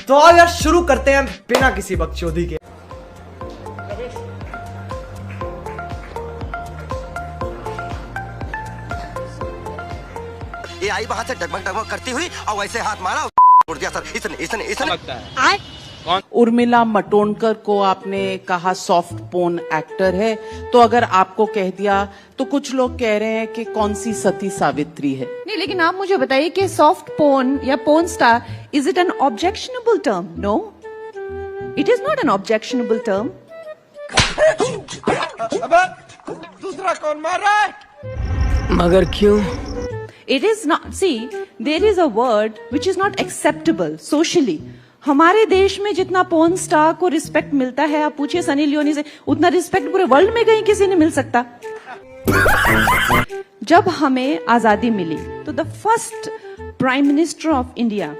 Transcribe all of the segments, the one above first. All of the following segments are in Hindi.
तो आओ यार शुरू करते हैं बिना किसी बकचोदी के। ये आई बाहर से डगमग डगमग करती हुई और वैसे हाथ मारा उड़ दिया सर। इसने लगता है कौन? उर्मिला मातोंडकर को आपने कहा सॉफ्ट पोर्न एक्टर है, तो अगर आपको कह दिया तो कुछ लोग कह रहे हैं कि कौन सी सती सावित्री है। नहीं, लेकिन आप मुझे बताइए कि सॉफ्ट पोर्न या porn star, is it an objectionable term? No, it is not an objectionable term. दूसरा कौन मार रहा है? मगर क्यों? It is not, see, there is a word which is not acceptable socially. हमारे देश में जितना पोर्न स्टार को रिस्पेक्ट मिलता है, आप पूछिए सनी लियोनी से, उतना रिस्पेक्ट पूरे वर्ल्ड में कहीं किसी ने मिल सकता। जब हमें आजादी मिली तो the first prime minister of India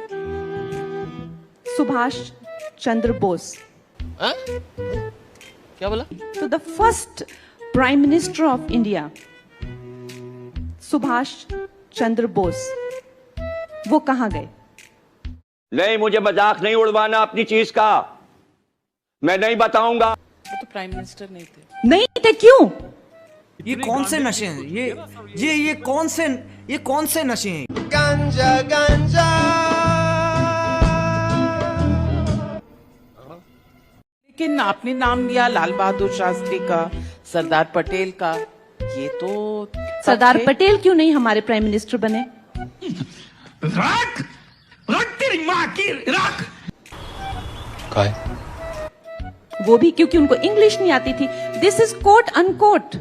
Subhash Chandra Bose. क्या बोला? तो the first prime minister of India Subhash Chandra Bose, वो कहां गए? नहीं, मुझे मजाक नहीं उड़वाना अपनी चीज का, मैं नहीं बताऊंगा। वो तो प्राइम मिनिस्टर नहीं थे। नहीं थे, क्यों? ये कौन से नशे हैं? ये कौन से नशे हैं? गांजा गांजा। लेकिन आपने नाम लिया लाल बहादुर शास्त्री का, सरदार पटेल का, ये तो सरदार पटेल क्यों नहीं हमारे प्राइम मिनिस्टर बने? रख तेरी माँ की रख। वो भी क्योंकि उनको इंग्लिश नहीं आती थी। This is quote unquote.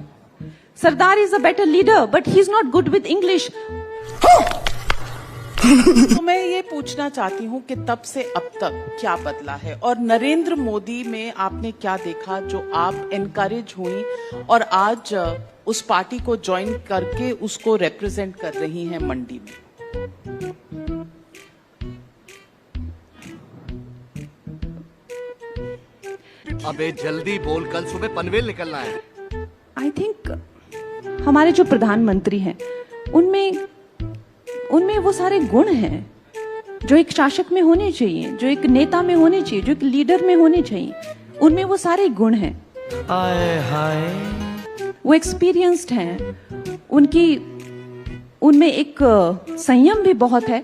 Sardar is a better leader but he is not good with English. तो मैं ये पूछना चाहती हूँ कि तब से अब तक क्या बदला है, और नरेंद्र मोदी में आपने क्या देखा जो आप एनकरेज हुई और आज उस पार्टी को ज्वाइन करके उसको रिप्रेजेंट कर रही हैं मंडी में? अबे जल्दी बोल, कल सुबह पनवेल निकलना है। आई थिंक हमारे जो प्रधानमंत्री हैं उनमें वो सारे गुण हैं जो एक शासक में होने चाहिए, जो एक नेता में होने चाहिए, जो एक लीडर में होने चाहिए। उनमें वो सारे गुण हैं। हाय हाय, वो एक्सपीरियंस्ड हैं, उनमें एक संयम भी बहुत है,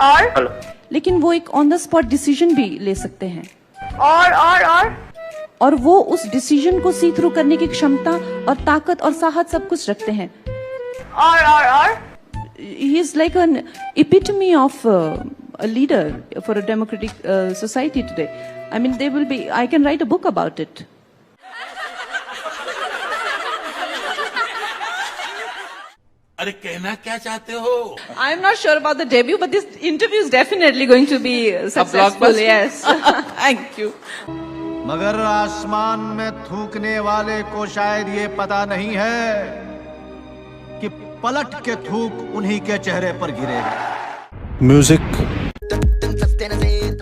और लेकिन वो एक ऑन द स्पॉट डिसीजन भी ले सकते हैं, और वो उस डिसीजन को सी थ्रू करने की क्षमता और ताकत और साहस सब कुछ रखते हैं। और he is like an epitome of a leader for a democratic society today. I mean, I can write a book about it. अरे कहना क्या चाहते हो? I am not sure about the debut, but this interview is definitely going to be successful. Yes. Thank you. मगर आसमान में थूकने वाले को शायद ये पता नहीं है कि पलट के थूक उन्हीं के चेहरे पर गिरेगा। म्यूजिक